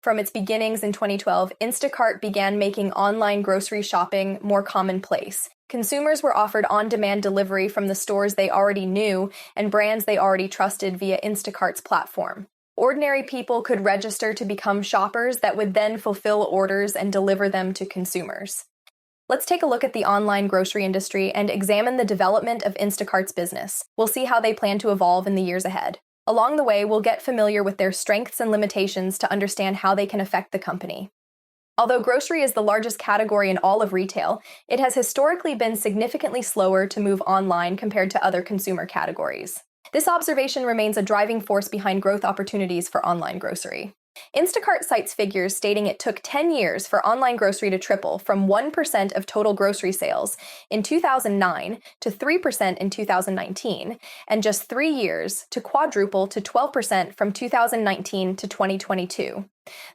From its beginnings in 2012, Instacart began making online grocery shopping more commonplace. Consumers were offered on-demand delivery from the stores they already knew and brands they already trusted via Instacart's platform. Ordinary people could register to become shoppers that would then fulfill orders and deliver them to consumers. Let's take a look at the online grocery industry and examine the development of Instacart's business. We'll see how they plan to evolve in the years ahead. Along the way, we'll get familiar with their strengths and limitations to understand how they can affect the company. Although grocery is the largest category in all of retail, it has historically been significantly slower to move online compared to other consumer categories. This observation remains a driving force behind growth opportunities for online grocery. Instacart cites figures stating it took 10 years for online grocery to triple from 1% of total grocery sales in 2009 to 3% in 2019, and just 3 years to quadruple to 12% from 2019 to 2022.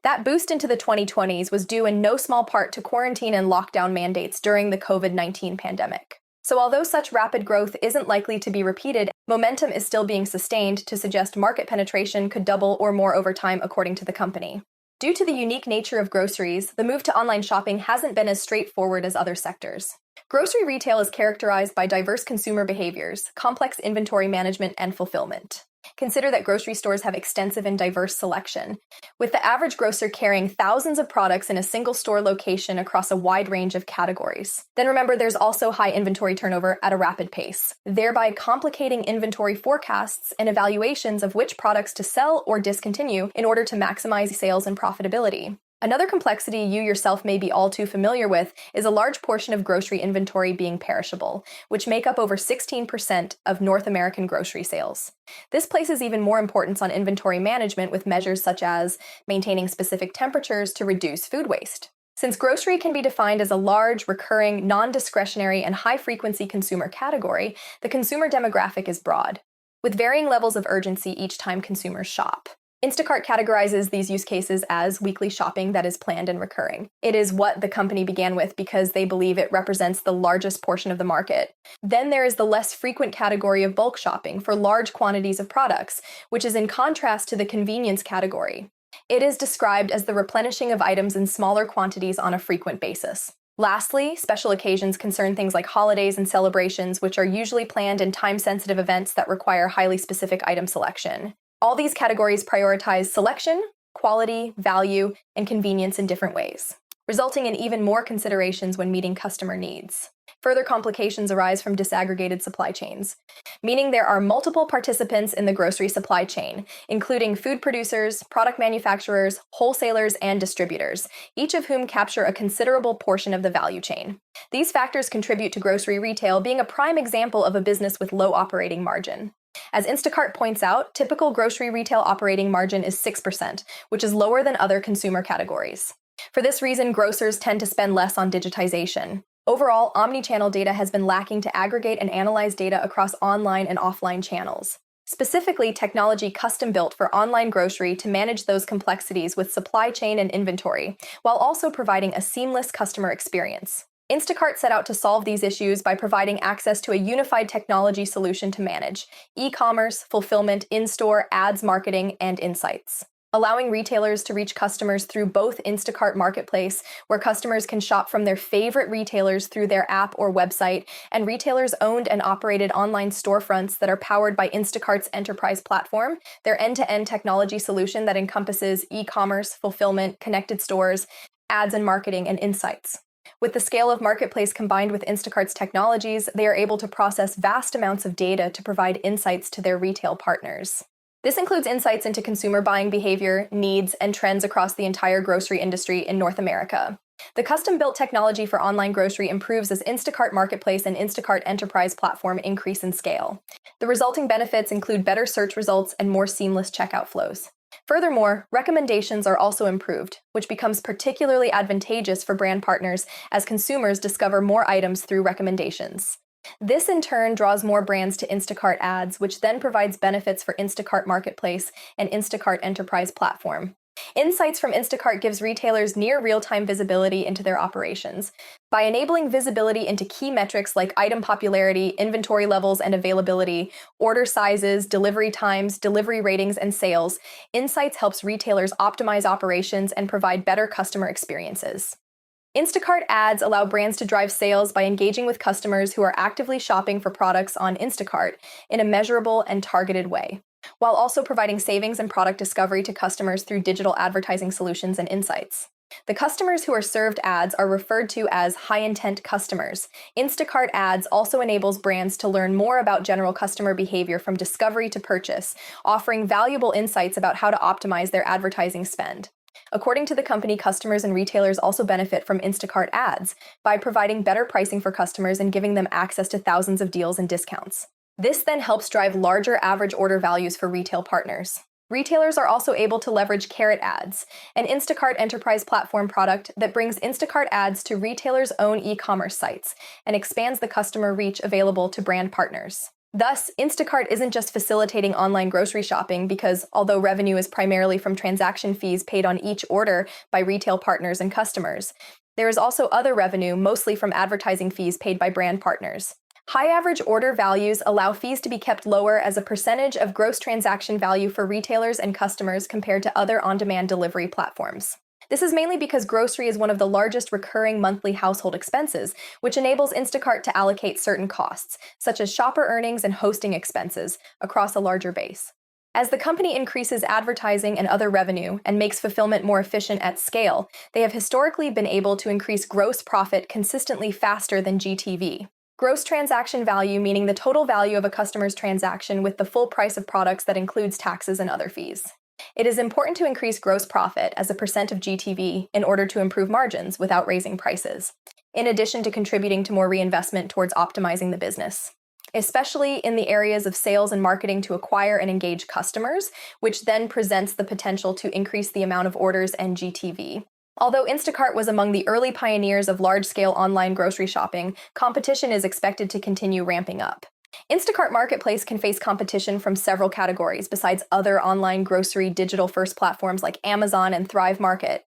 That boost into the 2020s was due in no small part to quarantine and lockdown mandates during the COVID-19 pandemic. So although such rapid growth isn't likely to be repeated, momentum is still being sustained to suggest market penetration could double or more over time according to the company. Due to the unique nature of groceries, the move to online shopping hasn't been as straightforward as other sectors. Grocery retail is characterized by diverse consumer behaviors, complex inventory management, and fulfillment. Consider that grocery stores have extensive and diverse selection, with the average grocer carrying thousands of products in a single store location across a wide range of categories. Then remember, there's also high inventory turnover at a rapid pace, thereby complicating inventory forecasts and evaluations of which products to sell or discontinue in order to maximize sales and profitability. Another complexity you yourself may be all too familiar with is a large portion of grocery inventory being perishable, which make up over 16% of North American grocery sales. This places even more importance on inventory management with measures such as maintaining specific temperatures to reduce food waste. Since grocery can be defined as a large, recurring, non-discretionary, and high-frequency consumer category, the consumer demographic is broad, with varying levels of urgency each time consumers shop. Instacart categorizes these use cases as weekly shopping that is planned and recurring. It is what the company began with because they believe it represents the largest portion of the market. Then there is the less frequent category of bulk shopping for large quantities of products, which is in contrast to the convenience category. It is described as the replenishing of items in smaller quantities on a frequent basis. Lastly, special occasions concern things like holidays and celebrations, which are usually planned and time-sensitive events that require highly specific item selection. All these categories prioritize selection, quality, value, and convenience in different ways, resulting in even more considerations when meeting customer needs. Further complications arise from disaggregated supply chains, meaning there are multiple participants in the grocery supply chain, including food producers, product manufacturers, wholesalers, and distributors, each of whom capture a considerable portion of the value chain. These factors contribute to grocery retail being a prime example of a business with low operating margin. As Instacart points out, typical grocery retail operating margin is 6%, which is lower than other consumer categories. For this reason, grocers tend to spend less on digitization. Overall, omnichannel data has been lacking to aggregate and analyze data across online and offline channels. Specifically, technology custom-built for online grocery to manage those complexities with supply chain and inventory, while also providing a seamless customer experience. Instacart set out to solve these issues by providing access to a unified technology solution to manage e-commerce, fulfillment, in-store, ads, marketing, and insights, allowing retailers to reach customers through both Instacart Marketplace, where customers can shop from their favorite retailers through their app or website, and retailers' owned and operated online storefronts that are powered by Instacart's enterprise platform, their end-to-end technology solution that encompasses e-commerce, fulfillment, connected stores, ads and marketing, and insights. With the scale of Marketplace combined with Instacart's technologies, they are able to process vast amounts of data to provide insights to their retail partners. This includes insights into consumer buying behavior, needs, and trends across the entire grocery industry in North America. The custom-built technology for online grocery improves as Instacart Marketplace and Instacart Enterprise platform increase in scale. The resulting benefits include better search results and more seamless checkout flows. Furthermore, recommendations are also improved, which becomes particularly advantageous for brand partners as consumers discover more items through recommendations. This in turn draws more brands to Instacart ads, which then provides benefits for Instacart Marketplace and Instacart Enterprise platform. Insights from Instacart gives retailers near real-time visibility into their operations. By enabling visibility into key metrics like item popularity, inventory levels and availability, order sizes, delivery times, delivery ratings, and sales, Insights helps retailers optimize operations and provide better customer experiences. Instacart ads allow brands to drive sales by engaging with customers who are actively shopping for products on Instacart in a measurable and targeted way, while also providing savings and product discovery to customers through digital advertising solutions and insights. The customers who are served ads are referred to as high-intent customers. Instacart ads also enables brands to learn more about general customer behavior from discovery to purchase, offering valuable insights about how to optimize their advertising spend. According to the company, customers and retailers also benefit from Instacart ads by providing better pricing for customers and giving them access to thousands of deals and discounts. This then helps drive larger average order values for retail partners. Retailers are also able to leverage Carrot Ads, an Instacart enterprise platform product that brings Instacart ads to retailers' own e-commerce sites and expands the customer reach available to brand partners. Thus, Instacart isn't just facilitating online grocery shopping because, although revenue is primarily from transaction fees paid on each order by retail partners and customers, there is also other revenue, mostly from advertising fees paid by brand partners. High average order values allow fees to be kept lower as a percentage of gross transaction value for retailers and customers compared to other on-demand delivery platforms. This is mainly because grocery is one of the largest recurring monthly household expenses, which enables Instacart to allocate certain costs, such as shopper earnings and hosting expenses, across a larger base. As the company increases advertising and other revenue and makes fulfillment more efficient at scale, they have historically been able to increase gross profit consistently faster than GTV. Gross transaction value meaning the total value of a customer's transaction with the full price of products that includes taxes and other fees. It is important to increase gross profit as a percent of GTV in order to improve margins without raising prices, in addition to contributing to more reinvestment towards optimizing the business, especially in the areas of sales and marketing to acquire and engage customers, which then presents the potential to increase the amount of orders and GTV. Although Instacart was among the early pioneers of large-scale online grocery shopping, competition is expected to continue ramping up. Instacart Marketplace can face competition from several categories besides other online grocery digital-first platforms like Amazon and Thrive Market.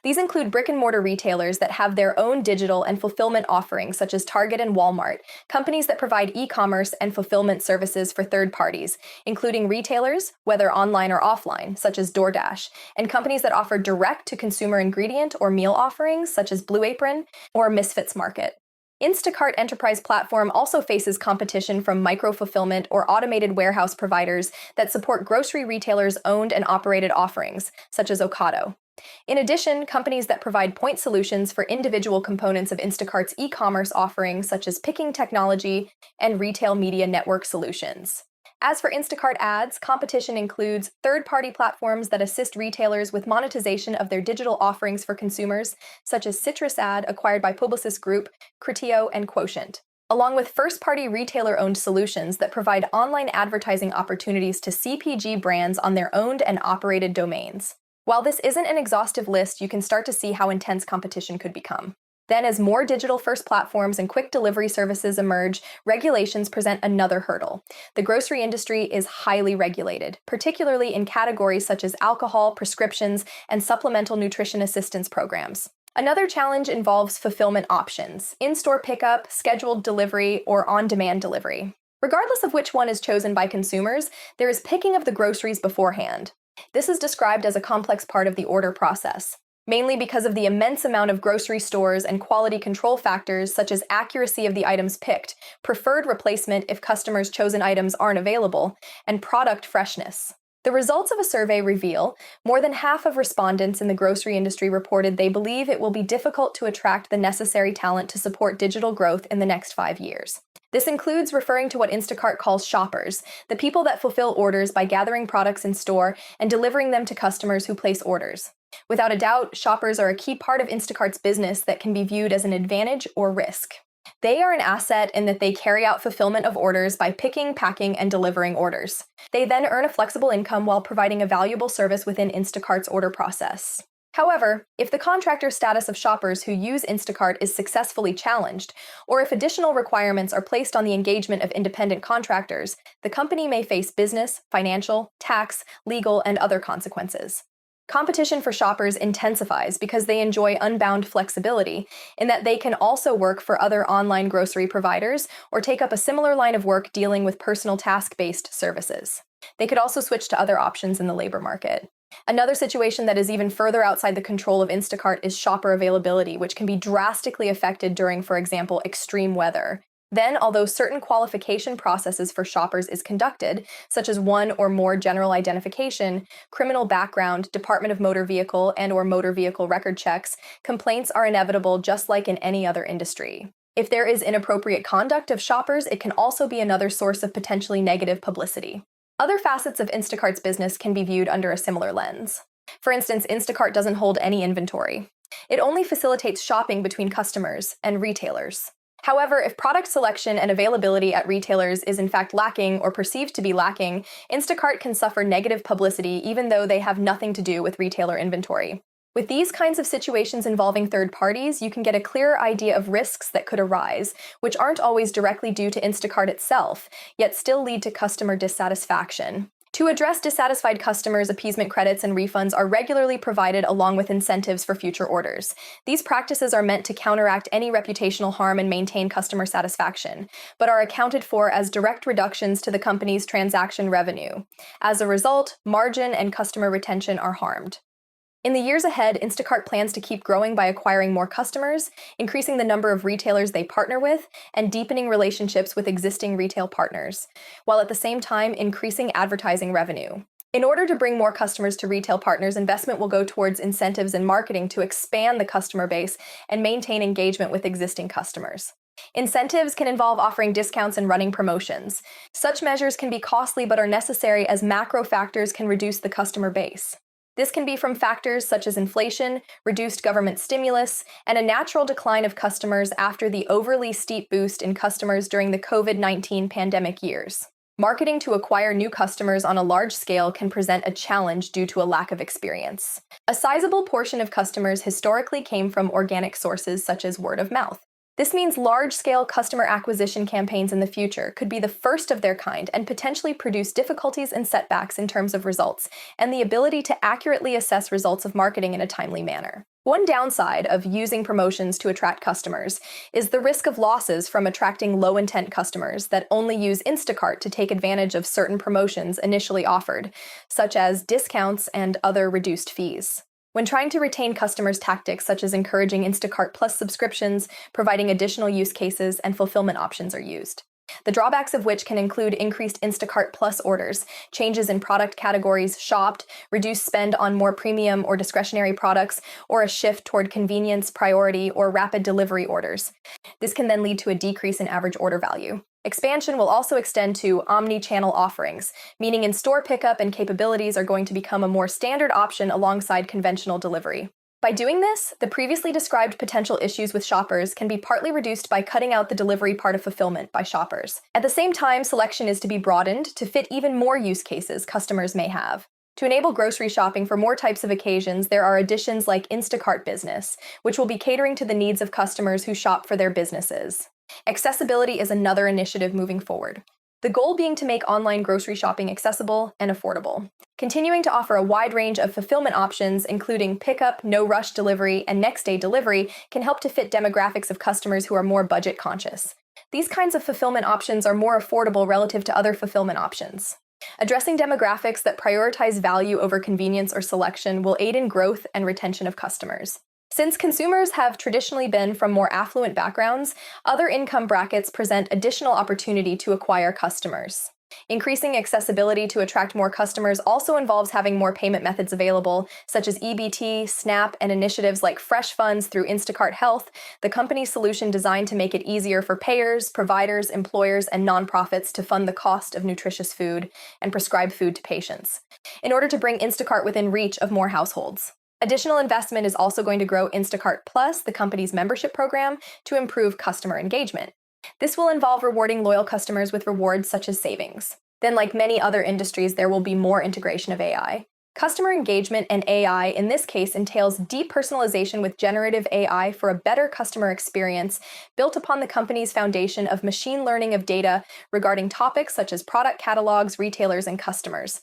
These include brick-and-mortar retailers that have their own digital and fulfillment offerings such as Target and Walmart, companies that provide e-commerce and fulfillment services for third parties, including retailers, whether online or offline, such as DoorDash, and companies that offer direct-to-consumer ingredient or meal offerings such as Blue Apron or Misfits Market. Instacart Enterprise Platform also faces competition from micro-fulfillment or automated warehouse providers that support grocery retailers' owned and operated offerings, such as Ocado. In addition, companies that provide point solutions for individual components of Instacart's e-commerce offerings, such as picking technology and retail media network solutions. As for Instacart ads, competition includes third-party platforms that assist retailers with monetization of their digital offerings for consumers, such as CitrusAd, acquired by Publicis Groupe, Criteo, and Quotient, along with first-party retailer-owned solutions that provide online advertising opportunities to CPG brands on their owned and operated domains. While this isn't an exhaustive list, you can start to see how intense competition could become. Then, as more digital-first platforms and quick delivery services emerge, regulations present another hurdle. The grocery industry is highly regulated, particularly in categories such as alcohol, prescriptions, and supplemental nutrition assistance programs. Another challenge involves fulfillment options: in-store pickup, scheduled delivery, or on-demand delivery. Regardless of which one is chosen by consumers, there is picking of the groceries beforehand. This is described as a complex part of the order process, mainly because of the immense amount of grocery stores and quality control factors such as accuracy of the items picked, preferred replacement if customers' chosen items aren't available, and product freshness. The results of a survey reveal more than half of respondents in the grocery industry reported they believe it will be difficult to attract the necessary talent to support digital growth in the next 5 years. This includes referring to what Instacart calls shoppers, the people that fulfill orders by gathering products in store and delivering them to customers who place orders. Without a doubt, shoppers are a key part of Instacart's business that can be viewed as an advantage or risk. They are an asset in that they carry out fulfillment of orders by picking, packing, and delivering orders. They then earn a flexible income while providing a valuable service within Instacart's order process. However, if the contractor status of shoppers who use Instacart is successfully challenged, or if additional requirements are placed on the engagement of independent contractors, the company may face business, financial, tax, legal, and other consequences. Competition for shoppers intensifies because they enjoy unbound flexibility in that they can also work for other online grocery providers or take up a similar line of work dealing with personal task-based services. They could also switch to other options in the labor market. Another situation that is even further outside the control of Instacart is shopper availability, which can be drastically affected during, for example, extreme weather. Then, although certain qualification processes for shoppers is conducted, such as one or more general identification, criminal background, Department of Motor Vehicle and/or motor vehicle record checks, complaints are inevitable just like in any other industry. If there is inappropriate conduct of shoppers, it can also be another source of potentially negative publicity. Other facets of Instacart's business can be viewed under a similar lens. For instance, Instacart doesn't hold any inventory. It only facilitates shopping between customers and retailers. However, if product selection and availability at retailers is in fact lacking or perceived to be lacking, Instacart can suffer negative publicity even though they have nothing to do with retailer inventory. With these kinds of situations involving third parties, you can get a clearer idea of risks that could arise, which aren't always directly due to Instacart itself, yet still lead to customer dissatisfaction. To address dissatisfied customers, appeasement credits and refunds are regularly provided along with incentives for future orders. These practices are meant to counteract any reputational harm and maintain customer satisfaction, but are accounted for as direct reductions to the company's transaction revenue. As a result, margin and customer retention are harmed. In the years ahead, Instacart plans to keep growing by acquiring more customers, increasing the number of retailers they partner with, and deepening relationships with existing retail partners, while at the same time increasing advertising revenue. In order to bring more customers to retail partners, investment will go towards incentives and marketing to expand the customer base and maintain engagement with existing customers. Incentives can involve offering discounts and running promotions. Such measures can be costly but are necessary as macro factors can reduce the customer base. This can be from factors such as inflation, reduced government stimulus, and a natural decline of customers after the overly steep boost in customers during the COVID-19 pandemic years. Marketing to acquire new customers on a large scale can present a challenge due to a lack of experience. A sizable portion of customers historically came from organic sources such as word of mouth. This means large-scale customer acquisition campaigns in the future could be the first of their kind and potentially produce difficulties and setbacks in terms of results and the ability to accurately assess results of marketing in a timely manner. One downside of using promotions to attract customers is the risk of losses from attracting low-intent customers that only use Instacart to take advantage of certain promotions initially offered, such as discounts and other reduced fees. When trying to retain customers, tactics such as encouraging Instacart Plus subscriptions, providing additional use cases, and fulfillment options are used. The drawbacks of which can include increased Instacart Plus orders, changes in product categories shopped, reduced spend on more premium or discretionary products, or a shift toward convenience, priority, or rapid delivery orders. This can then lead to a decrease in average order value. Expansion will also extend to omni-channel offerings, meaning in-store pickup and capabilities are going to become a more standard option alongside conventional delivery. By doing this, the previously described potential issues with shoppers can be partly reduced by cutting out the delivery part of fulfillment by shoppers. At the same time, selection is to be broadened to fit even more use cases customers may have. To enable grocery shopping for more types of occasions, there are additions like Instacart Business, which will be catering to the needs of customers who shop for their businesses. Accessibility is another initiative moving forward. The goal being to make online grocery shopping accessible and affordable. Continuing to offer a wide range of fulfillment options, including pickup, no-rush delivery, and next-day delivery, can help to fit demographics of customers who are more budget-conscious. These kinds of fulfillment options are more affordable relative to other fulfillment options. Addressing demographics that prioritize value over convenience or selection will aid in growth and retention of customers. Since consumers have traditionally been from more affluent backgrounds, other income brackets present additional opportunity to acquire customers. Increasing accessibility to attract more customers also involves having more payment methods available, such as EBT, SNAP, and initiatives like Fresh Funds through Instacart Health, the company's solution designed to make it easier for payers, providers, employers, and nonprofits to fund the cost of nutritious food and prescribe food to patients, in order to bring Instacart within reach of more households. Additional investment is also going to grow Instacart Plus, the company's membership program, to improve customer engagement. This will involve rewarding loyal customers with rewards such as savings. Then, like many other industries, there will be more integration of AI. Customer engagement and AI in this case entails deep personalization with generative AI for a better customer experience built upon the company's foundation of machine learning of data regarding topics such as product catalogs, retailers, and customers.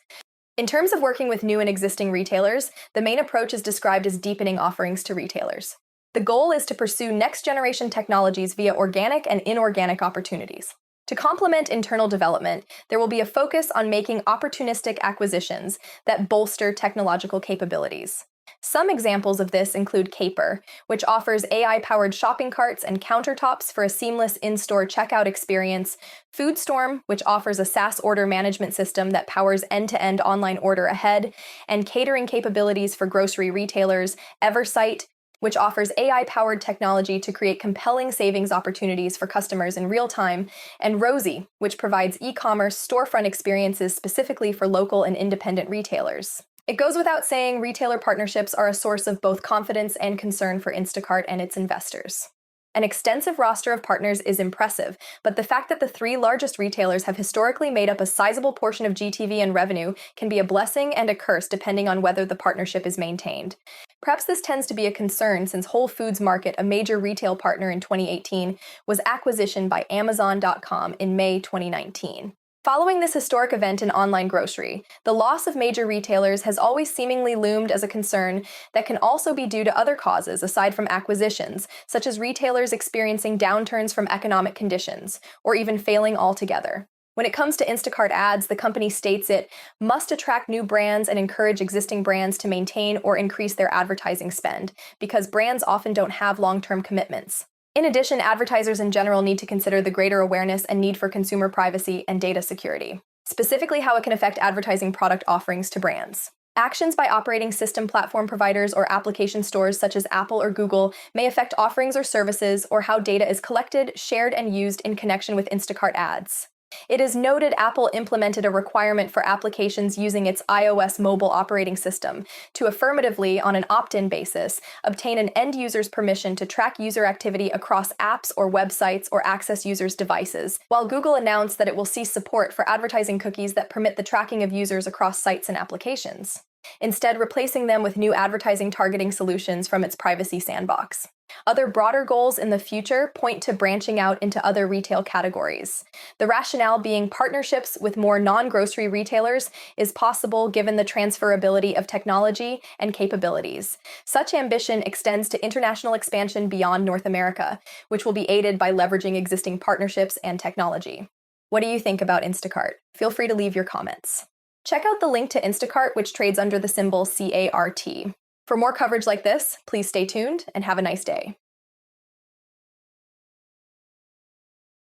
In terms of working with new and existing retailers, the main approach is described as deepening offerings to retailers. The goal is to pursue next-generation technologies via organic and inorganic opportunities. To complement internal development, there will be a focus on making opportunistic acquisitions that bolster technological capabilities. Some examples of this include Caper, which offers AI-powered shopping carts and countertops for a seamless in-store checkout experience, FoodStorm, which offers a SaaS order management system that powers end-to-end online order ahead, and catering capabilities for grocery retailers, Eversight, which offers AI-powered technology to create compelling savings opportunities for customers in real time, and Rosie, which provides e-commerce storefront experiences specifically for local and independent retailers. It goes without saying, retailer partnerships are a source of both confidence and concern for Instacart and its investors. An extensive roster of partners is impressive, but the fact that the three largest retailers have historically made up a sizable portion of GTV and revenue can be a blessing and a curse depending on whether the partnership is maintained. Perhaps this tends to be a concern since Whole Foods Market, a major retail partner in 2018, was acquisitioned by Amazon.com in May 2019. Following this historic event in online grocery, the loss of major retailers has always seemingly loomed as a concern that can also be due to other causes aside from acquisitions, such as retailers experiencing downturns from economic conditions, or even failing altogether. When it comes to Instacart Ads, the company states it must attract new brands and encourage existing brands to maintain or increase their advertising spend, because brands often don't have long-term commitments. In addition, advertisers in general need to consider the greater awareness and need for consumer privacy and data security, specifically how it can affect advertising product offerings to brands. Actions by operating system platform providers or application stores such as Apple or Google may affect offerings or services or how data is collected, shared, and used in connection with Instacart Ads. It is noted Apple implemented a requirement for applications using its iOS mobile operating system to affirmatively, on an opt-in basis, obtain an end user's permission to track user activity across apps or websites or access users' devices, while Google announced that it will cease support for advertising cookies that permit the tracking of users across sites and applications, instead replacing them with new advertising targeting solutions from its privacy sandbox. Other broader goals in the future point to branching out into other retail categories. The rationale being partnerships with more non-grocery retailers is possible given the transferability of technology and capabilities. Such ambition extends to international expansion beyond North America, which will be aided by leveraging existing partnerships and technology. What do you think about Instacart? Feel free to leave your comments. Check out the link to Instacart, which trades under the symbol CART. For more coverage like this, please stay tuned and have a nice day.